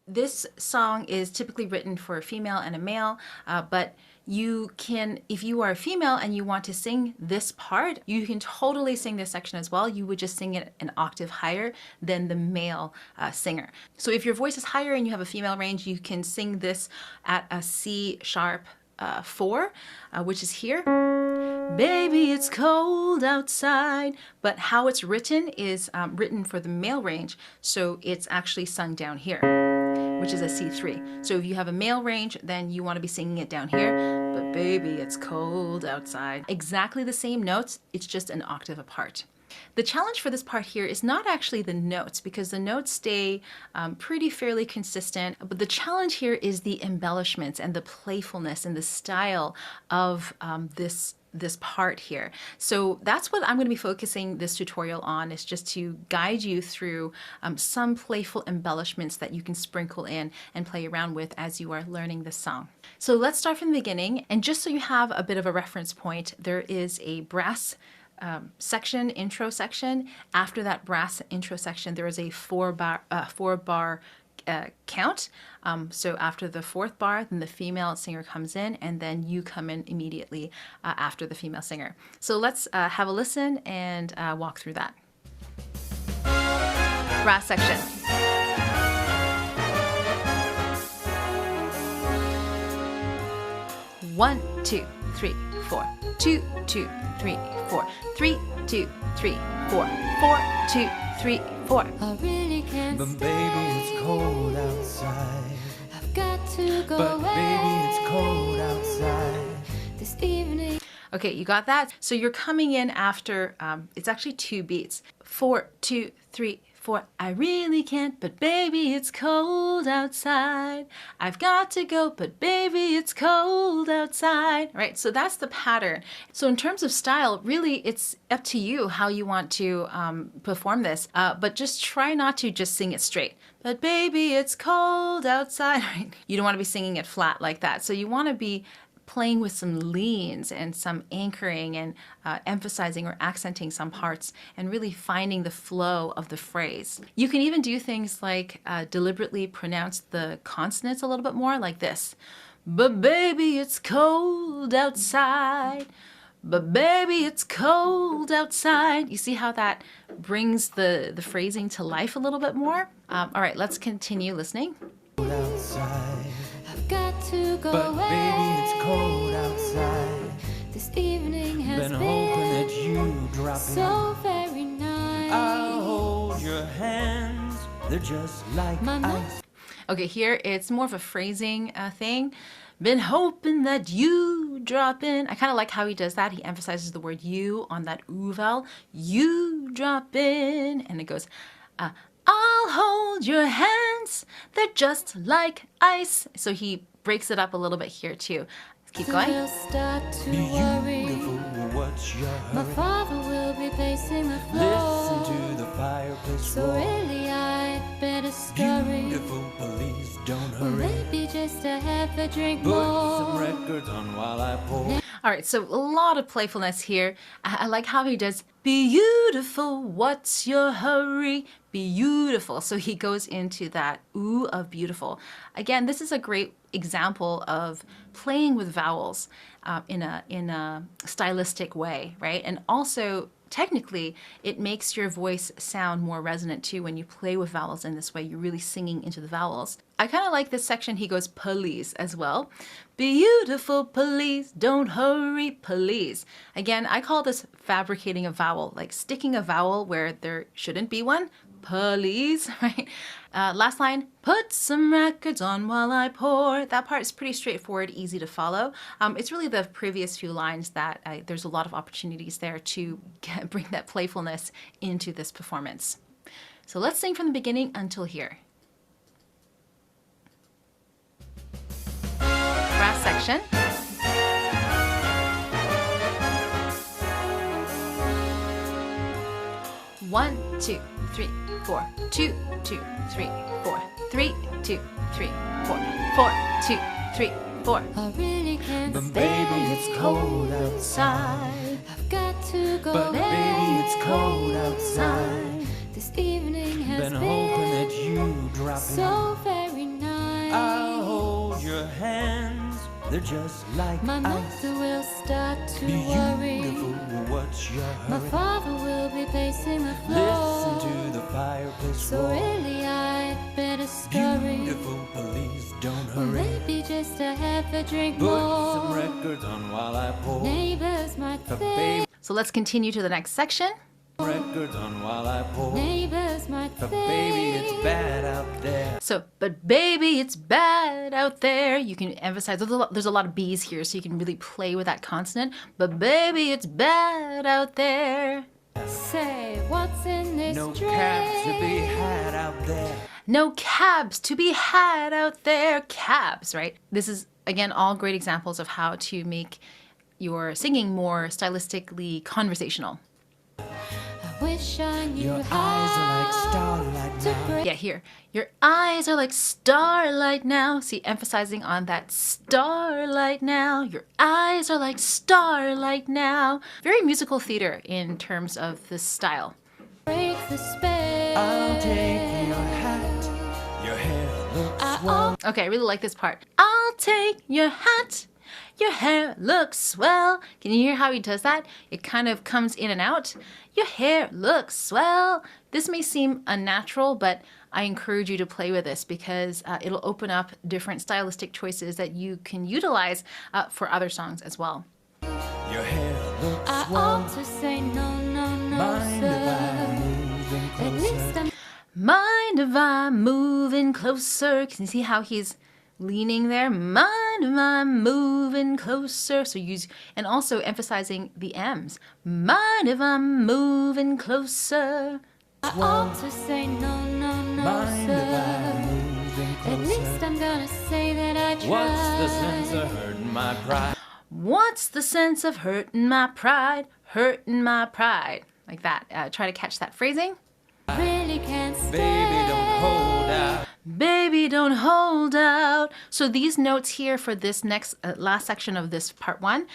This song is typically written for a female and a male, but you can, if you are a female and you want to sing this part, you can totally sing this section as well. You would just sing it an octave higher than the male singer. So if your voice is higher and you have a female range, you can sing this at a C sharp 4, which is here. Baby, it's cold outside. But how it's written is written for the male range, so it's actually sung down here, which is a C3. So if you have a male range, then you want to be singing it down here. But baby, it's cold outside. Exactly the same notes, it's just an octave apart. The challenge for this part here is not actually the notes, because the notes stay pretty fairly consistent, but the challenge here is the embellishments and the playfulness and the style of this part here. So that's what I'm going to be focusing this tutorial on, is just to guide you through some playful embellishments that you can sprinkle in and play around with as you are learning this song. So let's start from the beginning, and just so you have a bit of a reference point, there is a brass section, intro section. After that brass intro section, there is a four bar count. So after the 4th bar, then the female singer comes in, and then you come in immediately after the female singer. So let's have a listen and walk through that. Brass section. 1, 2, 3, 4. 2, 2, 3, 4. 3, 2, 3, 4. 4, 2, 3, 4. I really can't But stay. baby, it's cold outside. I've got to go But away. baby, it's cold outside. This evening. Okay, you got that? So you're coming in after, it's actually 2 beats. 4, 2, 3, 4. I really can't, but baby, it's cold outside. I've got to go, but baby, it's cold outside. Right, so that's the pattern. So in terms of style, really, it's up to you how you want to perform this, but just try not to just sing it straight. But baby, it's cold outside. Right? You don't want to be singing it flat like that. So you want to be playing with some leans and some anchoring and emphasizing or accenting some parts and really finding the flow of the phrase. You can even do things like deliberately pronounce the consonants a little bit more, like this. But baby, it's cold outside. But baby, it's cold outside. You see how that brings the phrasing to life a little bit more? All right, let's continue listening. Cold outside. I've got to go But away. baby, it's cold outside. This evening has Been hoping that been you drop so very nice. I'll hold your hands. They're just like My ice. Okay, here it's more of a phrasing thing. Been hoping that you drop in. I kind of like how he does that. He emphasizes the word you on that oo vowel. You drop in. And it goes, I'll hold your hands. They're just like ice. So he breaks it up a little bit here too. Let's keep going. We'll start to worry. Beautiful, what's your My hurry? father will be pacing the floor. Listen to the fireplace So roar. really I'd better scurry. Beautiful, please don't Or hurry. maybe just to have a drink Put some more. records on while I pour. All right, so a lot of playfulness here. I like how he does beautiful, what's your hurry? Beautiful. So he goes into that ooh of beautiful. Again, this is a great example of playing with vowels in a stylistic way, right? And also, technically, it makes your voice sound more resonant too when you play with vowels in this way. You're really singing into the vowels. I kind of like this section. He goes police as well. Beautiful police, don't hurry, police. Again, I call this fabricating a vowel, like sticking a vowel where there shouldn't be one. Police, right? Last line, put some records on while I pour. That part is pretty straightforward, easy to follow. It's really the previous few lines that there's a lot of opportunities there to bring that playfulness into this performance. So let's sing from the beginning until here. Brass section. One, 2, 3, 4. 2, 2, 3, 4. 3, 2, 3, 4. 4, 2, 3, 4. I really can't But stay. baby, it's cold outside. I've got to go But away. baby, it's cold outside. This evening has Been hoping that you drop in. so very nice. I'll hold your hands, they're just like My ice. mother will start to worry. Beautiful, what's your My hurry? father will be pacing the floor. Listen to the fireplace So roar. really I'd better scurry. Beautiful, please don't Or hurry. maybe just to have a drink Put some more. records on while I pour. Neighbors might The think. baby So let's continue to the next section. records on while I pour. Neighbors might The think. baby, it's bad out there. So, but baby, it's bad out there. You can emphasize, there's a lot of B's here, so you can really play with that consonant. But baby, it's bad out there. Say, what's in this No drink? cabs to be had out there. No cabs to be had out there. Cabs, right? This is, again, all great examples of how to make your singing more stylistically conversational. I wish I knew Your how eyes are like starlight to now. break. Yeah, here. Your eyes are like starlight now. See, emphasizing on that starlight now. Your eyes are like starlight now. Very musical theater in terms of this style. Break the spell. I'll take your hat. Your hair looks swell. Okay, I really like this part. I'll take your hat. Your hair looks swell. Can you hear how he does that? It kind of comes in and out. Your hair looks swell. This may seem unnatural, but I encourage you to play with this because it'll open up different stylistic choices that you can utilize for other songs as well. Your hair looks I swell. ought to say no, no, no, Mind if sir. I'm moving At least closer? I'm Mind if I'm moving closer? Can you see how he's leaning there? Mind if I'm moving closer? So use, and also emphasizing the M's. Mind if I'm moving closer? I ought to say no, no, no, Mind if I'm sir. moving At least closer? I'm gonna say that I tried. What's the sense of hurting my pride? What's the sense of hurting my pride? Hurting my pride. Like that. Try to catch that phrasing. Really can't stay. Baby, don't hold out. Baby, don't hold out. So these notes here for this next last section of this part one,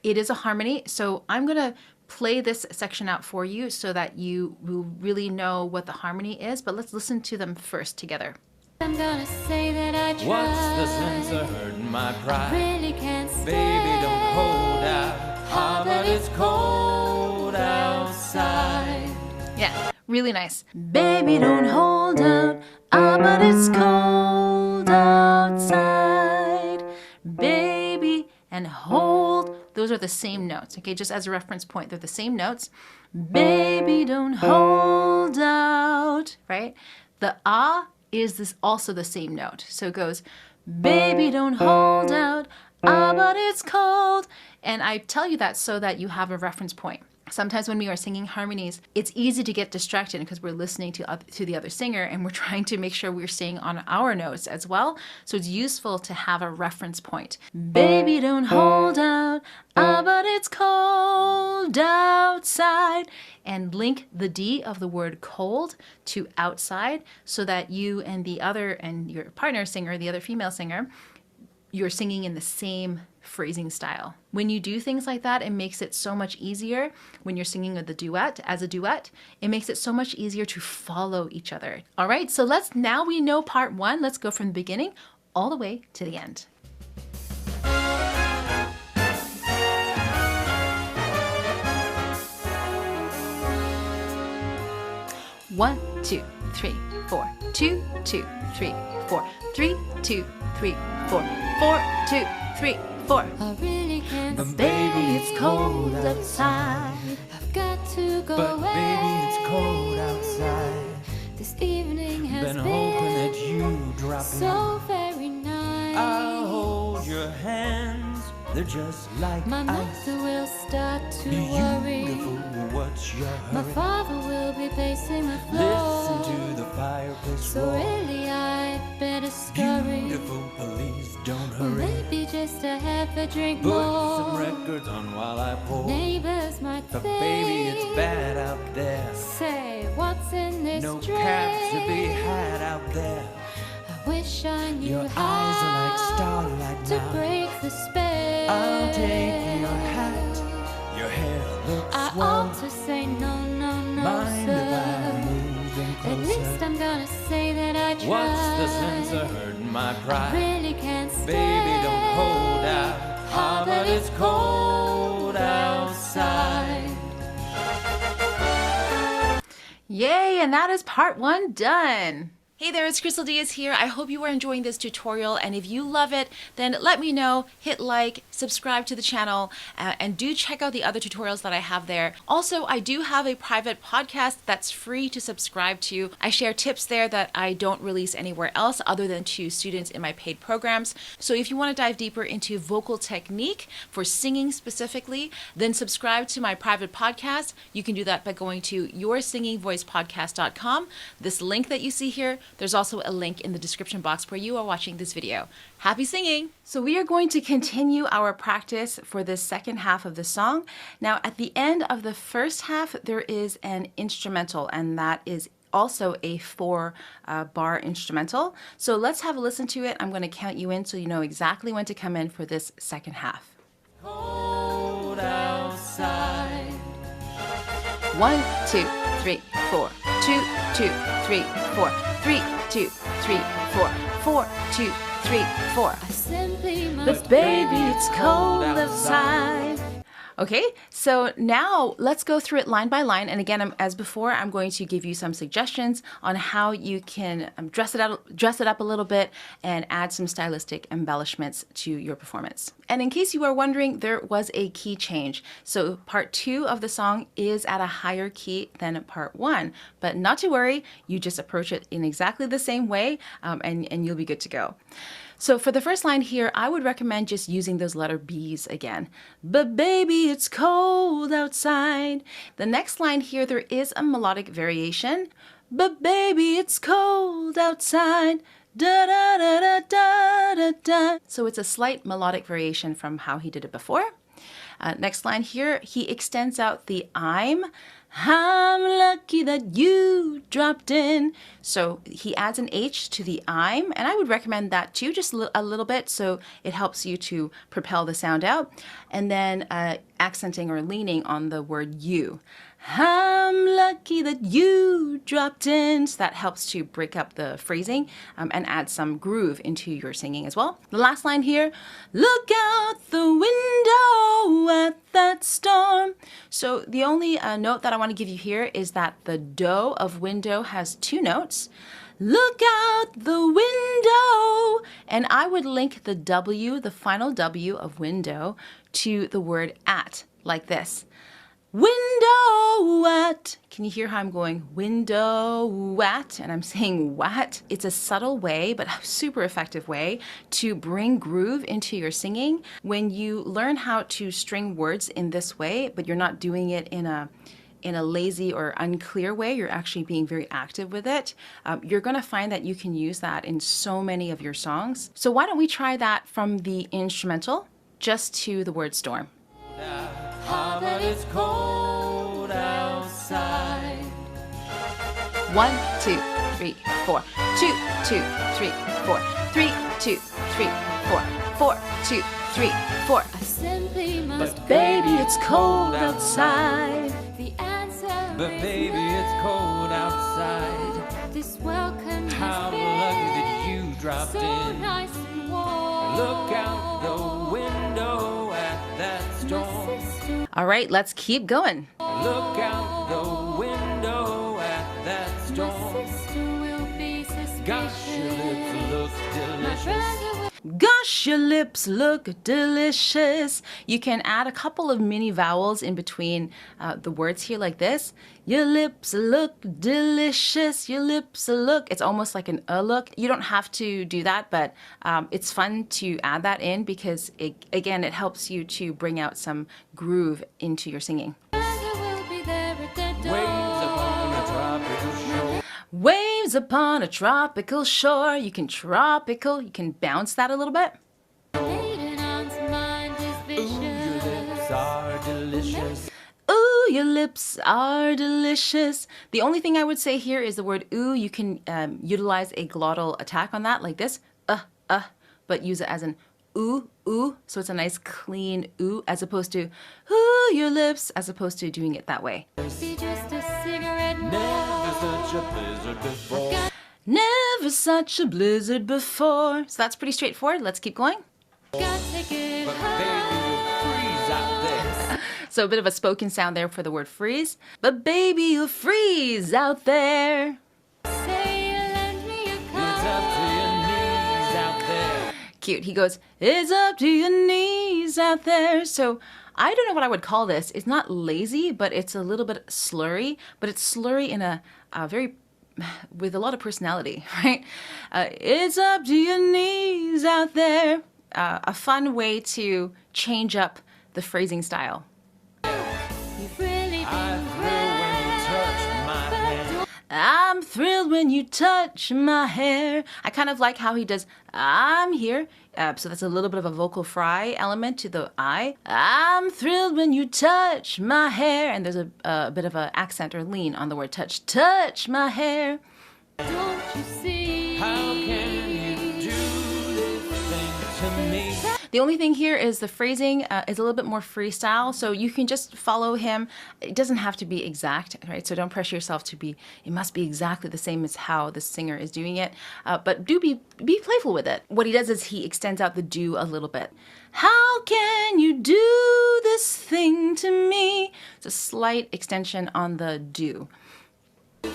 it is a harmony. So I'm going to play this section out for you so that you will really know what the harmony is. But let's listen to them first together. I'm gonna say that I tried. What's the sense of hurting my pride? Really can't stay. Baby, don't hold out. Ah, but it's cold outside. Yeah, really nice. Baby, don't hold out. Ah, but it's cold outside. Baby and hold. Those are the same notes. Okay, just as a reference point, they're the same notes. Baby, don't hold out. Right? The ah is this also the same note. So it goes, baby, don't hold out. Ah, but it's cold. And I tell you that so that you have a reference point. Sometimes when we are singing harmonies, it's easy to get distracted because we're listening to the other singer and we're trying to make sure we're singing on our notes as well. So it's useful to have a reference point. Baby, don't hold out, ah, but it's cold outside. And link the D of the word cold to outside so that you and your partner singer, the other female singer, you're singing in the same phrasing style. When you do things like that, it makes it so much easier when you're singing with the duet, as a duet, it makes it so much easier to follow each other. All right, so now we know part one. Let's go from the beginning all the way to the end. One, 2, 3, 4. 2, 2, 3, 4. 3, 2, 3, 4. 4, 2, 3, 4. I really can't But stay. baby, it's cold outside. I've got to go But away. baby, it's cold outside. This evening has Been hoping that you drop in. so very nice. I'll hold your hands. They're just like My ice. mother will start to worry. Beautiful, what's your My hurry? father will be pacing the floor. Listen to the fireplace So roar. really I'd better scurry. Beautiful, please don't Or hurry. maybe just to have a drink Put more. some records on while I pour. Neighbors might But think. baby, it's bad out there. Say, what's in this No drink? cabs to be had out there. I wish I knew Your how eyes are like starlight to now. break the spell. I'll take your hat. Your hair looks I swell. ought to say no, no, no, Mind if I'm sir. moving At least closer? I'm gonna say that I I try. What's the sense of hurting my pride? Really can't stay. Baby, don't hold out. How that it's cold outside. Yay, and that is part 1 done. Hey there, it's Crystal Diaz here. I hope you are enjoying this tutorial, and if you love it, then let me know, hit like, subscribe to the channel, and do check out the other tutorials that I have there. Also, I do have a private podcast that's free to subscribe to. I share tips there that I don't release anywhere else other than to students in my paid programs. So if you want to dive deeper into vocal technique for singing specifically, then subscribe to my private podcast. You can do that by going to yoursingingvoicepodcast.com. This link that you see here, there's also a link in the description box where you are watching this video. Happy singing! So we are going to continue our practice for the second half of the song. Now at the end of the first half, there is an instrumental, and that is also a 4-bar instrumental. So let's have a listen to it. I'm going to count you in so you know exactly when to come in for this second half. Cold outside. 1, 2, 3, 4. 2, 2, 3, 4. 3, 2, 3, 4. 4, 2, 3, 4. I simply must But baby, it's cold outside. Okay, so now let's go through it line by line. And again, as before, I'm going to give you some suggestions on how you can dress it up a little bit and add some stylistic embellishments to your performance. And in case you are wondering, there was a key change. So part 2 of the song is at a higher key than part 1, but not to worry, you just approach it in exactly the same way, and you'll be good to go. So for the first line here, I would recommend just using those letter B's again. But baby, it's cold outside. The next line here, there is a melodic variation. But baby, it's cold outside. Da da da da da da da. So it's a slight melodic variation from how he did it before. Next line here, he extends out the I'm lucky that you dropped in. So he adds an H to the I'm, and I would recommend that too, just a little bit, so it helps you to propel the sound out. And then accenting or leaning on the word you. I'm lucky that you dropped in. So that helps to break up the phrasing and add some groove into your singing as well. The last line here, look out the window at that storm. So the only note that I want to give you here is that the do of window has 2 notes. Look out the window. And I would link the W, the final W of window, to the word at, like this. Window at. Can you hear how I'm going window at? And I'm saying wat. It's a subtle way, but a super effective way to bring groove into your singing. When you learn how to string words in this way, but you're not doing it in a lazy or unclear way, you're actually being very active with it, you're going to find that you can use that in so many of your songs. So why don't we try that from the instrumental just to the word storm. How that it's cold outside. 1, 2, 3, 4. 2, 2, 3, 4. 3, 2, 3, 4. 4, 2, 3, 4. I simply must But Baby, it's cold outside. The answer But is baby, it's cold outside. this welcome How has lucky been that you dropped so in. nice and warm. Look out the window at that storm. Sister, All right, let's keep going. Look out the window at that storm. sister will be suspicious. Gosh, your lips look My delicious. brother will Gosh, your lips look delicious. You can add a couple of mini vowels in between the words here like this. Your lips look delicious. Your lips look. It's almost like an look. You don't have to do that, but it's fun to add that in because, again, it helps you to bring out some groove into your singing. will be there at the door. Waves upon a tropical shore. Waves upon a tropical shore. You can bounce that a little bit. Maiden aunt's mind is Ooh, your lips are delicious. Ooh, your lips are delicious. The only thing I would say here is the word ooh. You can utilize a glottal attack on that like this, but use it as an ooh, ooh. So it's a nice clean ooh as opposed to ooh, your lips, as opposed to doing it that way. Be just a cigarette more. Never such a blizzard before. Never never such a blizzard before. So that's pretty straightforward. Let's keep going. Gotta get But high. baby, you'll freeze out there. So a bit of a spoken sound there for the word freeze. But baby, you'll freeze out there. Say you lend me a It's up to your knees out there. Cute. He goes, it's up to your knees out there. So I don't know what I would call this. It's not lazy, but it's a little bit slurry. But it's slurry in a very, with a lot of personality, right? It's up to your knees out there. A fun way to change up the phrasing style. You've really I'm thrilled when you touch my hand. I'm thrilled when you touch my hair. I kind of like how he does, I'm here. So that's a little bit of a vocal fry element to the I. I'm thrilled when you touch my hair. And there's a bit of an accent or lean on the word touch. Touch my hair. don't you see? How can you do this thing to me? The only thing here is the phrasing is a little bit more freestyle, so you can just follow him. It doesn't have to be exact, right? So don't pressure yourself to be, it must be exactly the same as how the singer is doing it, but do be playful with it. What he does is he extends out the do a little bit. How can you do this thing to me? It's a slight extension on the do. Thing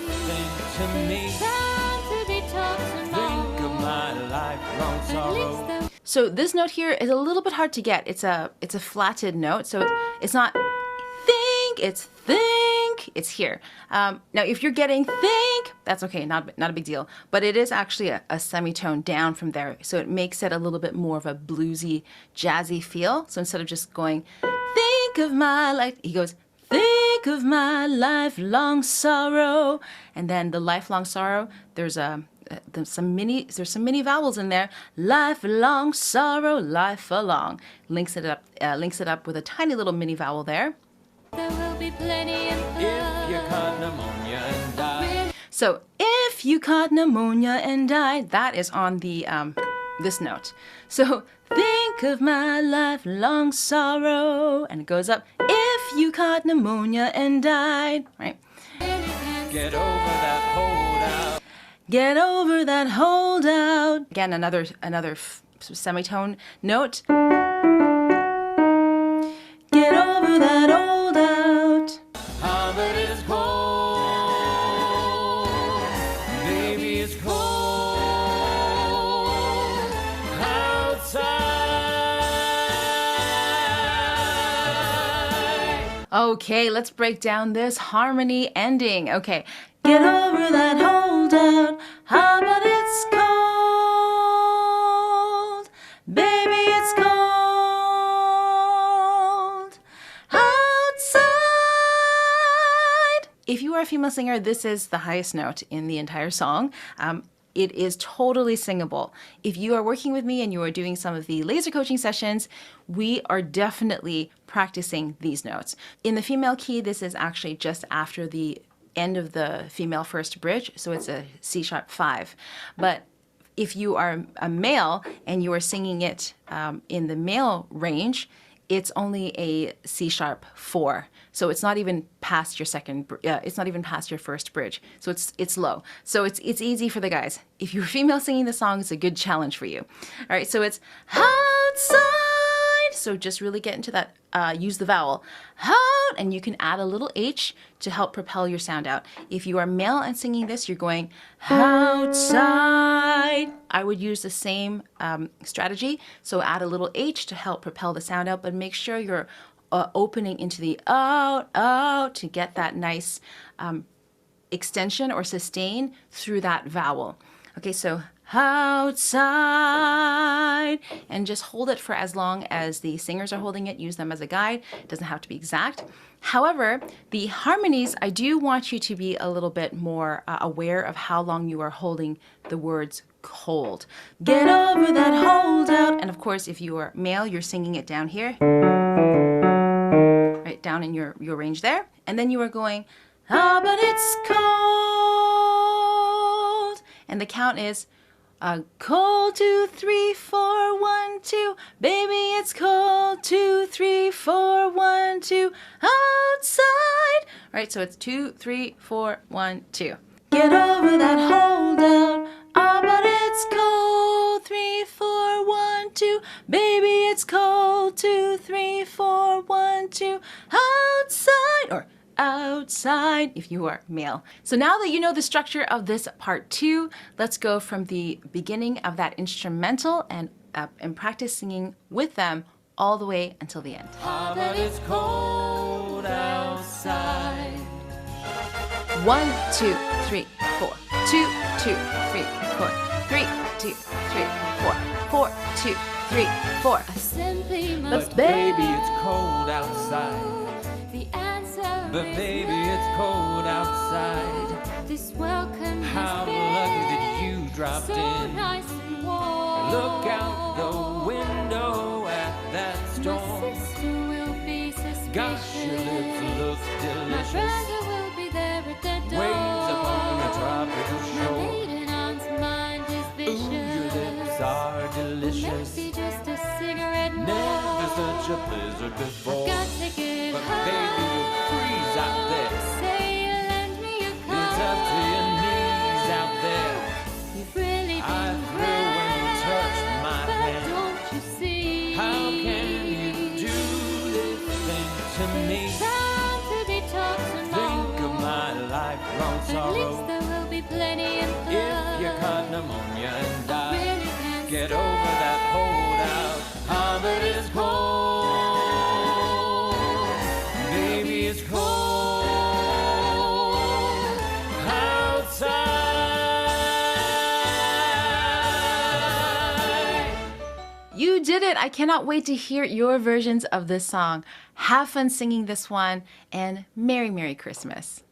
to me. Time to detox and Think of my lifelong at sorrow. least the So this note here is a little bit hard to get. It's a flatted note, so it's not think, it's think. It's here. Now, if you're getting think, that's okay, not a big deal. But it is actually a semitone down from there, so it makes it a little bit more of a bluesy, jazzy feel. So instead of just going, think of my life, he goes, think of my lifelong sorrow. And then the lifelong sorrow, there's some mini vowels in there. Lifelong sorrow, life along. Links it up with a tiny little mini vowel there. there will be plenty of If you caught pneumonia and died. So if you caught pneumonia and died, that is on the this note. So think of my lifelong sorrow, and it goes up. If you caught pneumonia and died, right? Get over that holdout. Get over that holdout. Again, another semitone note. Get over that holdout. Ah, but it's cold. Baby, it's cold outside. Okay, let's break down this harmony ending. Okay, get over that holdout. How about it's cold? Baby, it's cold outside. If you are a female singer, this is the highest note in the entire song. It is totally singable. If you are working with me and you are doing some of the laser coaching sessions, we are definitely practicing these notes. In the female key, this is actually just after the end of the female first bridge, so it's a C sharp 5. But if you are a male and you are singing it in the male range, it's only a C sharp 4. So it's not even past your it's not even past your first bridge. So it's low. So it's easy for the guys. If you're female singing the song, it's a good challenge for you. All right, so it's outside. So just really get into that, use the vowel, out, and you can add a little H to help propel your sound out. If you are male and singing this, you're going outside. I would use the same strategy. So add a little H to help propel the sound out, but make sure you're opening into the out to get that nice extension or sustain through that vowel. Okay, so outside, and just hold it for as long as the singers are holding it. Use them as a guide. It doesn't have to be exact. However, the harmonies, I do want you to be a little bit more aware of how long you are holding the words cold. Get over that holdout. And of course, if you are male, you're singing it down here, right down in your range there. And then you are going, ah, but it's cold. And the count is cold, 2, 3, 4, 1, 2. Baby, it's cold, 2, 3, 4, 1, 2. Outside. All right, so it's 2, 3, 4, 1, 2. Get over that holdout. 2. Baby, it's cold. 2, 3, 4. 1, 2. Outside, or outside if you are male. So now that you know the structure of this part 2, let's go from the beginning of that instrumental and practice singing with them all the way until the end. Ah, but it's cold outside. 1, 2, 3, 4. 2, 2, 3, 4. 3, 2, 3, 4. 4, 2, 3, 4. I simply But must baby, it's cold outside. the answer But is baby, no. it's cold outside. This welcome How has been lucky that you dropped so in. nice and warm. Look out the window at that My storm. sister will be suspicious. Gosh, your lips look My delicious. brother will be there at the door. Waves upon a tropical My shore. maiden aunt's mind is Ooh, vicious. your lips are delicious. Maybe just a cigarette more. Never such a blizzard before. Got to get But home. baby, you'll freeze out there. Say you lend me your coat. It's up to your knees out there. You've really I been thrill when you great, touch my but hand. don't you see? How can you do this thing to me? Bound to be taught tomorrow. Think of my lifelong At least sorrow. there will be plenty in If you love. caught pneumonia and I died, really can't get stay. over that holdout. Ah, but it's cold. Baby, it's cold outside. You did it! I cannot wait to hear your versions of this song. Have fun singing this one, and Merry, Merry Christmas.